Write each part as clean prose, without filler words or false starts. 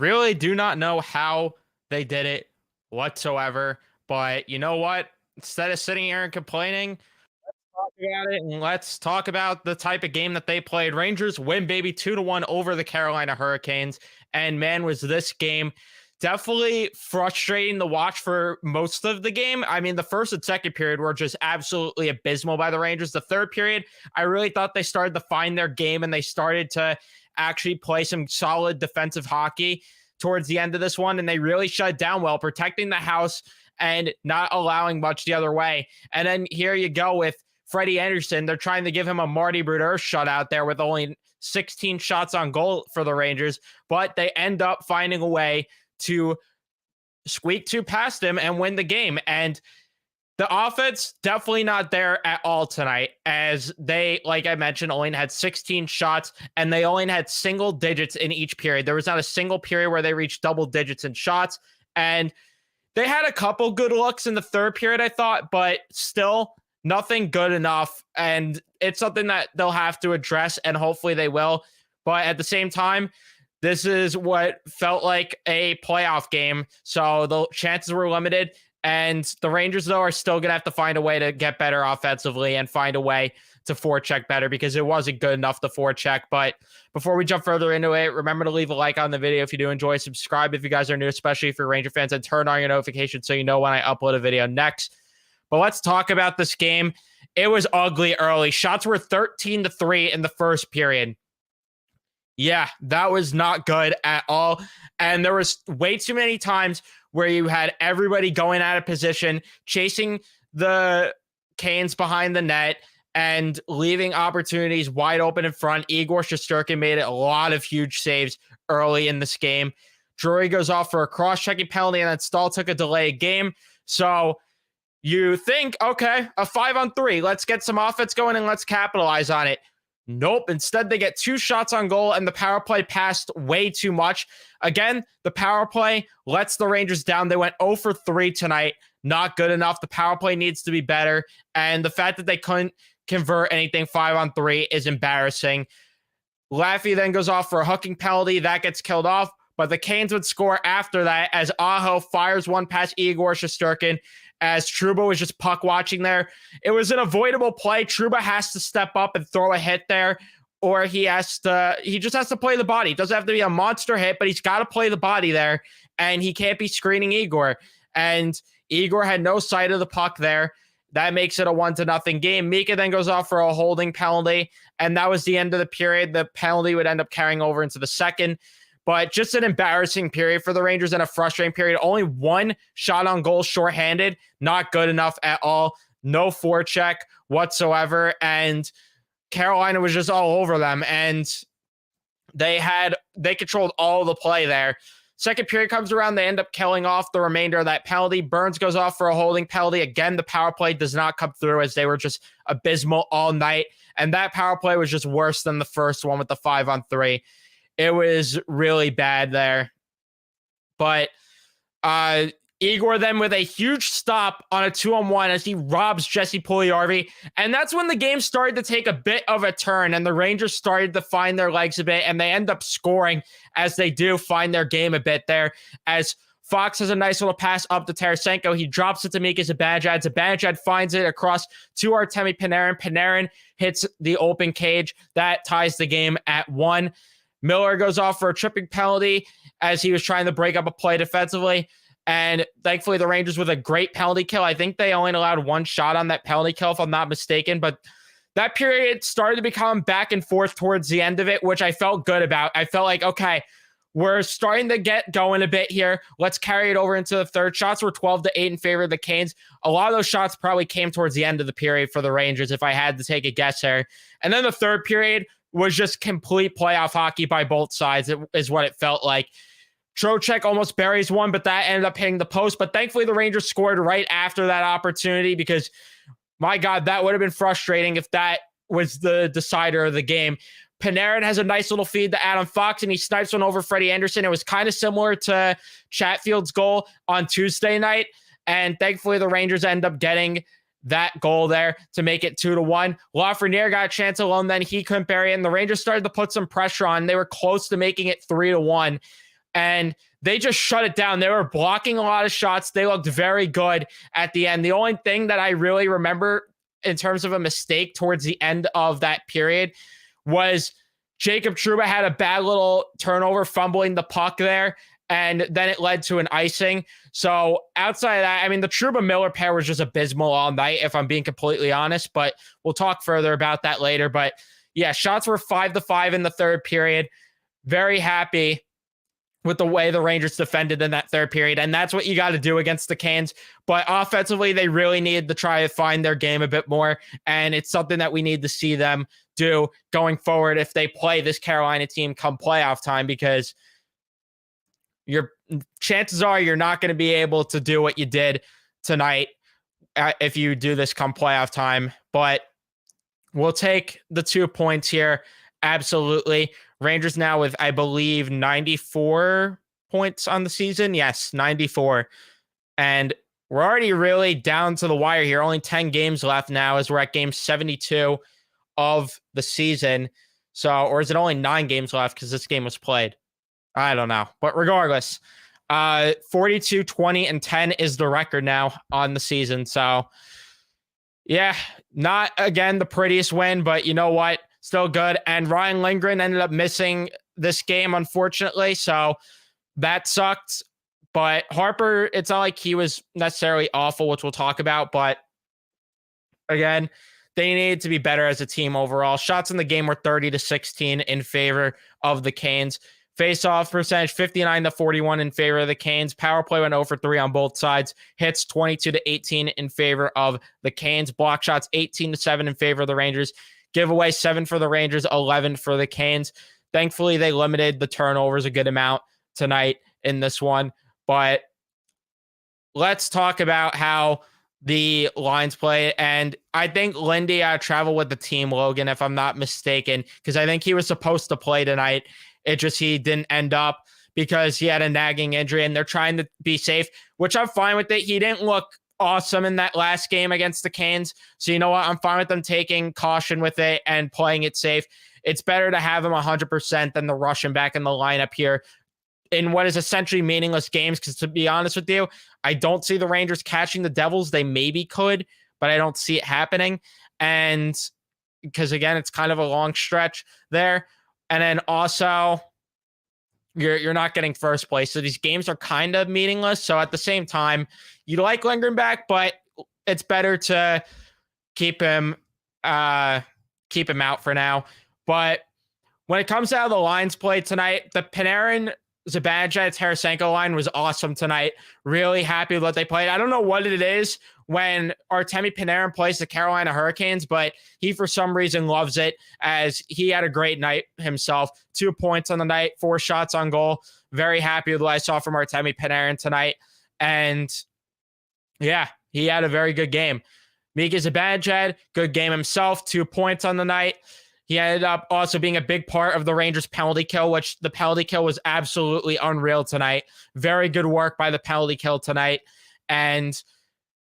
Really do not know how they did it whatsoever. But you know what? Instead of sitting here and complaining, talk about it and let's talk about the type of game that they played. Rangers win, baby, 2-1 over the Carolina Hurricanes. And man, was this game definitely frustrating to watch for most of the game. I mean, the first and second period were just absolutely abysmal by the Rangers. The third period, I really thought they started to find their game and they started to actually play some solid defensive hockey towards the end of this one. And they really shut down well, protecting the house and not allowing much the other way. And then here you go with Freddie Anderson. They're trying to give him a Marty Brodeur shutout there with only 16 shots on goal for the Rangers, but they end up finding a way to squeak two past him and win the game. And the offense definitely not there at all tonight, as they, like I mentioned, only had 16 shots and they only had single digits in each period. There was not a single period where they reached double digits in shots. And they had a couple good looks in the third period, I thought, but still nothing good enough. And it's something that they'll have to address, and hopefully they will. But at the same time, this is what felt like a playoff game, so the chances were limited. And the Rangers, though, are still going to have to find a way to get better offensively and find a way to forecheck better, because it wasn't good enough to forecheck. But before we jump further into it, remember to leave a like on the video if you do enjoy. Subscribe if you guys are new, especially if you're Ranger fans, and turn on your notifications so you know when I upload a video next. But let's talk about this game. It was ugly early. Shots were 13-3 in the first period. Yeah, that was not good at all. And there was way too many times where you had everybody going out of position, chasing the Canes behind the net and leaving opportunities wide open in front. Igor Shesterkin made a lot of huge saves early in this game. Drury goes off for a cross-checking penalty, and then Stahl took a delayed game. So you think, okay, a 5-on-3. Let's get some offense going and let's capitalize on it. Nope. Instead, they get 2 shots on goal, and the power play passed way too much. Again, the power play lets the Rangers down. They went 0 for 3 tonight. Not good enough. The power play needs to be better. And the fact that they couldn't convert anything 5-on-3 is embarrassing. Laffy then goes off for a hooking penalty. That gets killed off. But the Canes would score after that as Aho fires one past Igor Shesterkin, as Trouba was just puck watching there. It was an avoidable play. Trouba has to step up and throw a hit there, or he just has to play the body. It doesn't have to be a monster hit, but he's got to play the body there, and he can't be screening Igor. And Igor had no sight of the puck there. That makes it a 1-0 game. Mika then goes off for a holding penalty, and that was the end of the period. The penalty would end up carrying over into the second. But just an embarrassing period for the Rangers and a frustrating period. Only 1 shot on goal shorthanded. Not good enough at all. No forecheck whatsoever. And Carolina was just all over them. And they controlled all the play there. Second period comes around. They end up killing off the remainder of that penalty. Burns goes off for a holding penalty. Again, the power play does not come through, as they were just abysmal all night. And that power play was just worse than the first one with the 5-on-3. It was really bad there. But Igor then with a huge stop on a 2-on-1 as he robs Jesse Puljujarvi. And that's when the game started to take a bit of a turn, and the Rangers started to find their legs a bit, and they end up scoring as they do find their game a bit there, as Fox has a nice little pass up to Tarasenko. He drops it to Mika Zibanejad. Zibanejad finds it across to Artemi Panarin. Panarin hits the open cage. That ties the game at 1. Miller goes off for a tripping penalty as he was trying to break up a play defensively. And thankfully, the Rangers with a great penalty kill. I think they only allowed 1 shot on that penalty kill, if I'm not mistaken. But that period started to become back and forth towards the end of it, which I felt good about. I felt like, okay, we're starting to get going a bit here. Let's carry it over into the third. Shots were 12-8 in favor of the Canes. A lot of those shots probably came towards the end of the period for the Rangers, if I had to take a guess there. And then the third period was just complete playoff hockey by both sides. It is what it felt like. Trocheck almost buries one, but that ended up hitting the post. But thankfully, the Rangers scored right after that opportunity, because, my God, that would have been frustrating if that was the decider of the game. Panarin has a nice little feed to Adam Fox, and he snipes one over Freddie Anderson. It was kind of similar to Chatfield's goal on Tuesday night, and thankfully, the Rangers end up getting that goal there to make it 2-1. Lafreniere got a chance alone, then he couldn't bury it, and the Rangers started to put some pressure on. They were close to making it 3-1. and they just shut it down. They were blocking a lot of shots. They looked very good at the end. The only thing that I really remember in terms of a mistake towards the end of that period was Jacob Trouba had a bad little turnover, fumbling the puck there, and then it led to an icing. So outside of that, I mean, the Trouba-Miller pair was just abysmal all night, if I'm being completely honest, but we'll talk further about that later. But yeah, shots were 5-5 in the third period. Very happy with the way the Rangers defended in that third period. And that's what you got to do against the Canes. But offensively, they really needed to try to find their game a bit more. And it's something that we need to see them do going forward if they play this Carolina team come playoff time, because your chances are you're not going to be able to do what you did tonight if you do this come playoff time. But we'll take the 2 points here. Absolutely. Rangers now with, I believe, 94 points on the season. Yes, 94. And we're already really down to the wire here. Only 10 games left now as we're at game 72 of the season. So, or is it only 9 games left because this game was played? I don't know. But regardless, 42, 20, and 10 is the record now on the season. So, yeah, not, again, the prettiest win, but you know what? Still good. And Ryan Lindgren ended up missing this game, unfortunately. So that sucked. But Harper, it's not like he was necessarily awful, which we'll talk about. But again, they needed to be better as a team overall. Shots in the game were 30-16 in favor of the Canes. Face-off percentage 59-41 in favor of the Canes. Power play went 0 for 3 on both sides. Hits 22-18 in favor of the Canes. Block shots 18-7 in favor of the Rangers. Giveaway 7 for the Rangers, 11 for the Canes. Thankfully, they limited the turnovers a good amount tonight in this one. But let's talk about how the lines play. And I think Lindy traveled with the team, Logan, if I'm not mistaken, because I think he was supposed to play tonight. It just, he didn't end up because he had a nagging injury and they're trying to be safe, which I'm fine with it. He didn't look awesome in that last game against the Canes. So you know what? I'm fine with them taking caution with it and playing it safe. It's better to have him 100% than to rush him back in the lineup here in what is essentially meaningless games. Because to be honest with you, I don't see the Rangers catching the Devils. They maybe could, but I don't see it happening. And because again, it's kind of a long stretch there. And then also, you're not getting first place. So these games are kind of meaningless. So at the same time, you'd like Lindgren back, but it's better to keep him out for now. But when it comes out of the lines played tonight, the Panarin, Zibanejad, Tarasenko line was awesome tonight. Really happy with what they played. I don't know what it is when Artemi Panarin plays the Carolina Hurricanes, but he for some reason loves it, as he had a great night himself. 2 points on the night, 4 shots on goal. Very happy with what I saw from Artemi Panarin tonight. And yeah, he had a very good game. Mika Zibanejad, good game himself, 2 points on the night. He ended up also being a big part of the Rangers penalty kill, which the penalty kill was absolutely unreal tonight. Very good work by the penalty kill tonight. And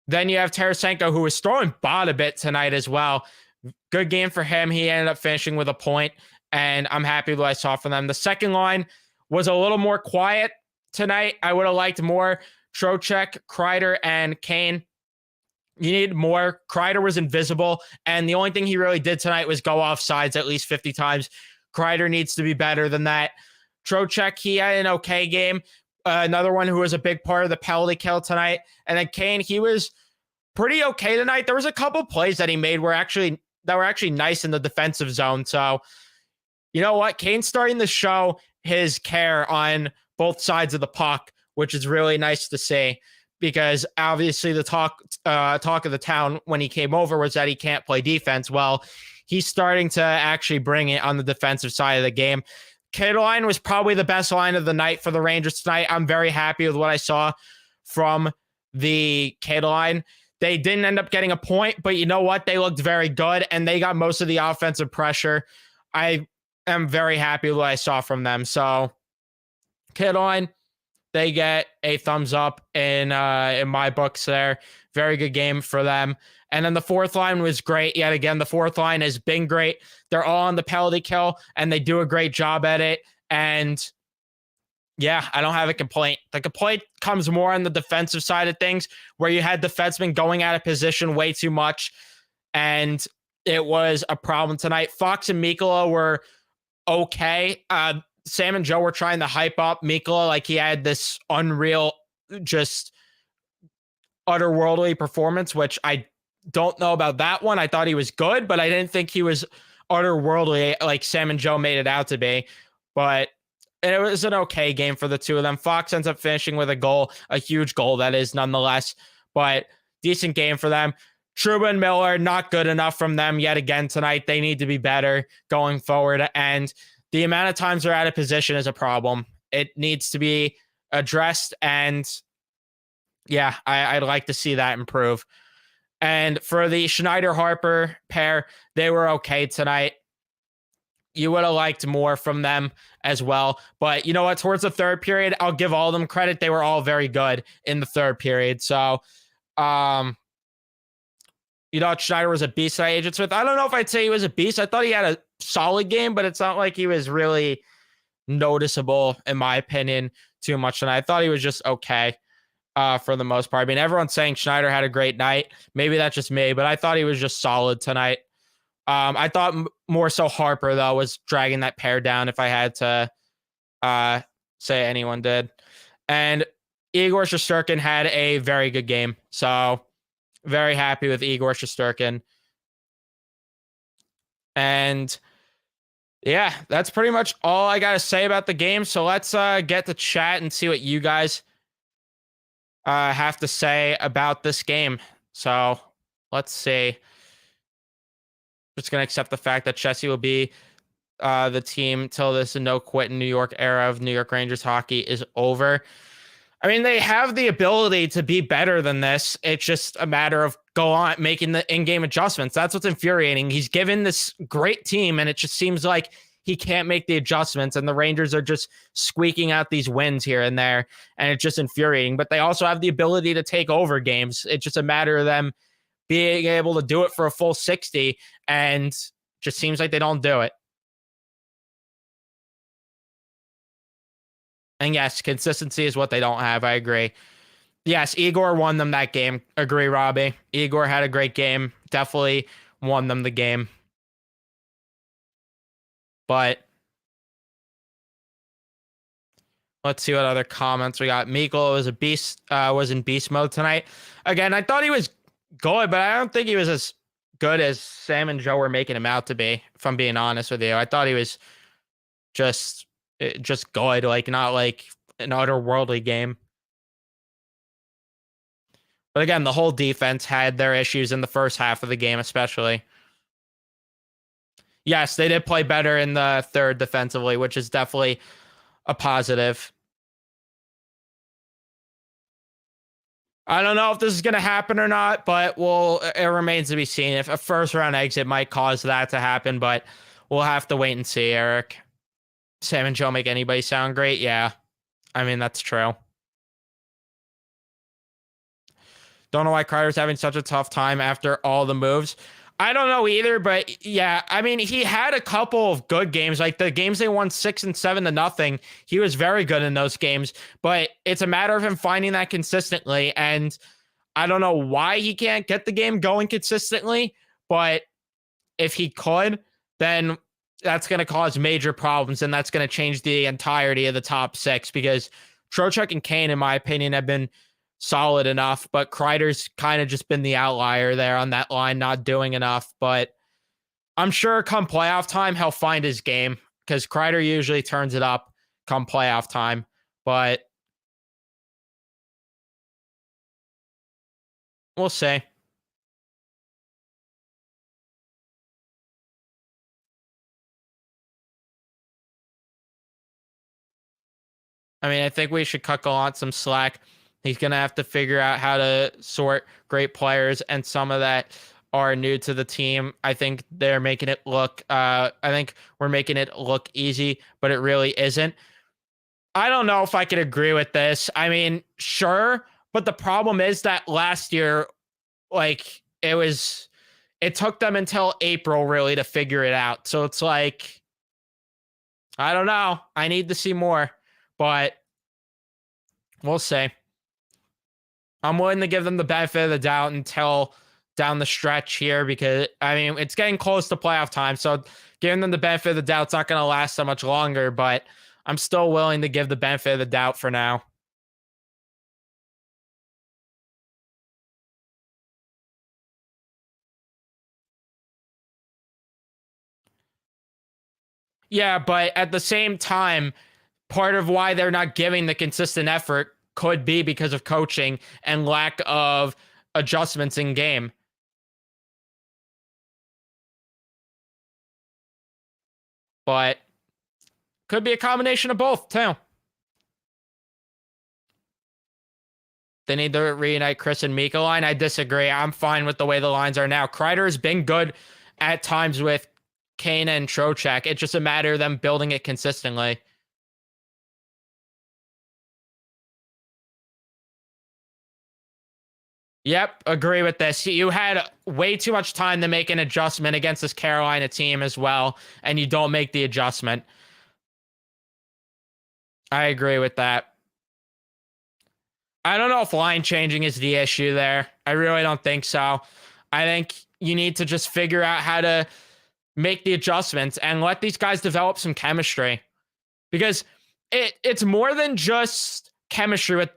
then you have Tarasenko, who was throwing bot a bit tonight as well. Good game for him. He ended up finishing with a point, and I'm happy with what I saw from them. The second line was a little more quiet tonight. I would have liked more Trocheck, Kreider, and Kane. You need more. Kreider was invisible, and the only thing he really did tonight was go off sides at least 50 times. Kreider needs to be better than that. Trocheck, he had an okay game. Another one who was a big part of the penalty kill tonight. And then Kane, he was pretty okay tonight. There was a couple plays that he made that were actually nice in the defensive zone. So, you know what? Kane's starting to show his care on both sides of the puck, which is really nice to see, because obviously the talk of the town when he came over was that he can't play defense. Well, he's starting to actually bring it on the defensive side of the game. Kid line was probably the best line of the night for the Rangers tonight. I'm very happy with what I saw from the Kid line. They didn't end up getting a point, but you know what? They looked very good, and they got most of the offensive pressure. I am very happy with what I saw from them. So, Kid line, they get a thumbs up in my books there. Very good game for them. And then the fourth line was great. Yet again, the fourth line has been great. They're all on the penalty kill, and they do a great job at it. And Yeah, I don't have a complaint. The complaint comes more on the defensive side of things, where you had defensemen going out of position way too much, and it was a problem tonight. Fox and Mikkola were okay. Sam and Joe were trying to hype up Mikkola like he had this unreal, just otherworldly performance, which I don't know about that one. I thought he was good, but I didn't think he was otherworldly like Sam and Joe made it out to be. But it was an okay game for the two of them. Fox ends up finishing with a goal, a huge goal that is nonetheless, but decent game for them. Trouba and Miller, not good enough from them yet again tonight. They need to be better going forward. And the amount of times they're out of position is a problem. It needs to be addressed. And yeah, I'd like to see that improve. And for the Schneider Harper pair, they were okay tonight. You would have liked more from them as well. But you know what? Towards the third period, I'll give all of them credit. They were all very good in the third period. So, you know, Schneider was a beast tonight, Agent Smith. I don't know if I'd say he was a beast. I thought he had a solid game, but it's not like he was really noticeable, in my opinion, too much tonight. I thought he was just okay. For the most part. I mean, everyone's saying Schneider had a great night. Maybe that's just me, but I thought he was just solid tonight. I thought more so Harper, though, was dragging that pair down if I had to say anyone did. And Igor Shesterkin had a very good game. So very happy with Igor Shesterkin. And yeah, that's pretty much all I got to say about the game. So let's get to chat and see what you guys have to say about this game. So let's see. Just going to accept the fact that Chessie will be the team till this no quit in New York era of New York Rangers hockey is over. I mean, they have the ability to be better than this. It's just a matter of go on making the in-game adjustments. That's what's infuriating. He's given this great team, and it just seems like he can't make the adjustments, and the Rangers are just squeaking out these wins here and there, and it's just infuriating. But they also have the ability to take over games. It's just a matter of them being able to do it for a full 60, and just seems like they don't do it. And yes, consistency is what they don't have. I agree. Yes, Igor won them that game. Agree, Robbie. Igor had a great game. Definitely won them the game. But let's see what other comments we got. Mikkel was a beast, was in beast mode tonight. Again, I thought he was good, but I don't think he was as good as Sam and Joe were making him out to be, if I'm being honest with you. I thought he was just good, like not like an otherworldly game. But again, the whole defense had their issues in the first half of the game, especially. Yes, they did play better in the third defensively, which is definitely a positive. I don't know if this is going to happen or not, but it remains to be seen. If a first round exit might cause that to happen, but we'll have to wait and see, Eric. Sam and Joe make anybody sound great? Yeah. I mean, that's true. Don't know why Kreider's having such a tough time after all the moves. I don't know either, but yeah, I mean, he had a couple of good games, like the games they won 6 and 7-0. He was very good in those games, but it's a matter of him finding that consistently. And I don't know why he can't get the game going consistently, but if he could, then that's going to cause major problems, and that's going to change the entirety of the top six, because Trocheck and Kane, in my opinion, have been solid enough, but Kreider's kind of just been the outlier there on that line, not doing enough. But I'm sure come playoff time, he'll find his game, because Kreider usually turns it up come playoff time. But we'll see. I mean, I think we should cut Gallant some slack. He's going to have to figure out how to sort great players, and some of that are new to the team. I think they're making it look, I think we're making it look easy, but it really isn't. I don't know if I could agree with this. I mean, sure, but the problem is that last year, like, it took them until April really to figure it out. So it's like, I don't know. I need to see more, but We'll see. I'm willing to give them the benefit of the doubt until down the stretch here because, I mean, it's getting close to playoff time. So giving them the benefit of the doubt's not going to last so much longer, but I'm still willing to give the benefit of the doubt for now. Yeah, but at the same time, part of why they're not giving the consistent effort could be because of coaching and lack of adjustments in game. But could be a combination of both, too. They need to reunite Chris and Mika line. I disagree. I'm fine with the way the lines are now. Kreider has been good at times with Kane and Trocheck. It's just a matter of them building it consistently. Yep, agree with this. You had way too much time to make an adjustment against this Carolina team as well, and you don't make the adjustment. I agree with that. I don't know if line changing is the issue there. I really don't think so. I think you need to just figure out how to make the adjustments and let these guys develop some chemistry because it's more than just chemistry with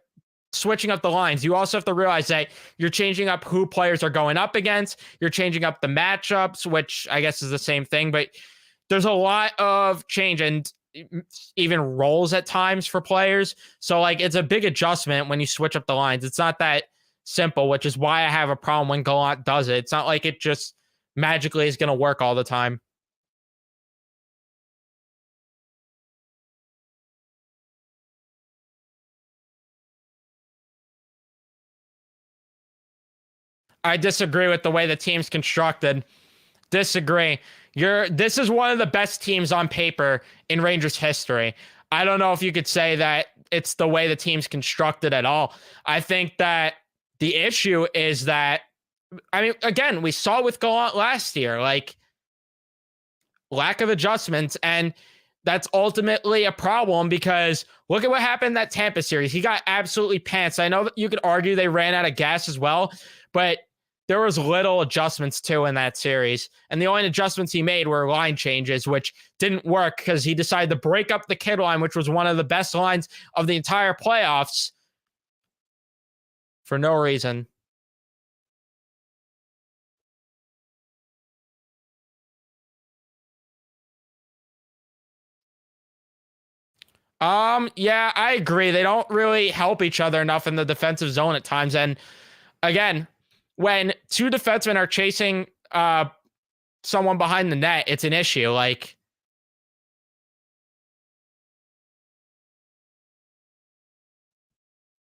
switching up the lines. You also have to realize that you're changing up who players are going up against. You're changing up the matchups, which I guess is the same thing, but there's a lot of change and even roles at times for players. So like it's a big adjustment when you switch up the lines. It's not that simple, which is why I have a problem when Gallant does it. It's not like it just magically is going to work all the time. I disagree with the way the team's constructed. Disagree. This is one of the best teams on paper in Rangers history. I don't know if you could say that it's the way the team's constructed at all. I think that the issue is that, I mean, again, we saw with Gallant last year, like lack of adjustments, and that's ultimately a problem because look at what happened in that Tampa series. He got absolutely pants. I know that you could argue they ran out of gas as well, but there was little adjustments too in that series. And the only adjustments he made were line changes, which didn't work because he decided to break up the kid line, which was one of the best lines of the entire playoffs for no reason. Yeah, I agree. They don't really help each other enough in the defensive zone at times. And again, when two defensemen are chasing someone behind the net, it's an issue. Like,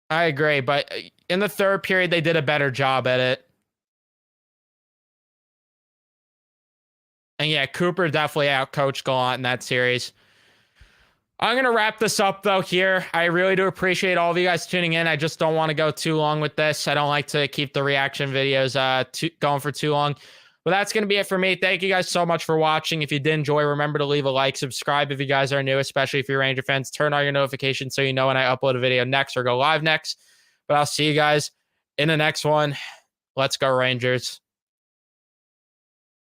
I agree, but in the third period, they did a better job at it. And yeah, Cooper definitely outcoached Gallant in that series. I'm going to wrap this up, though, here. I really do appreciate all of you guys tuning in. I just don't want to go too long with this. I don't like to keep the reaction videos going for too long. But that's going to be it for me. Thank you guys so much for watching. If you did enjoy, remember to leave a like, subscribe if you guys are new, especially if you're Ranger fans. Turn on your notifications so you know when I upload a video next or go live next. But I'll see you guys in the next one. Let's go, Rangers.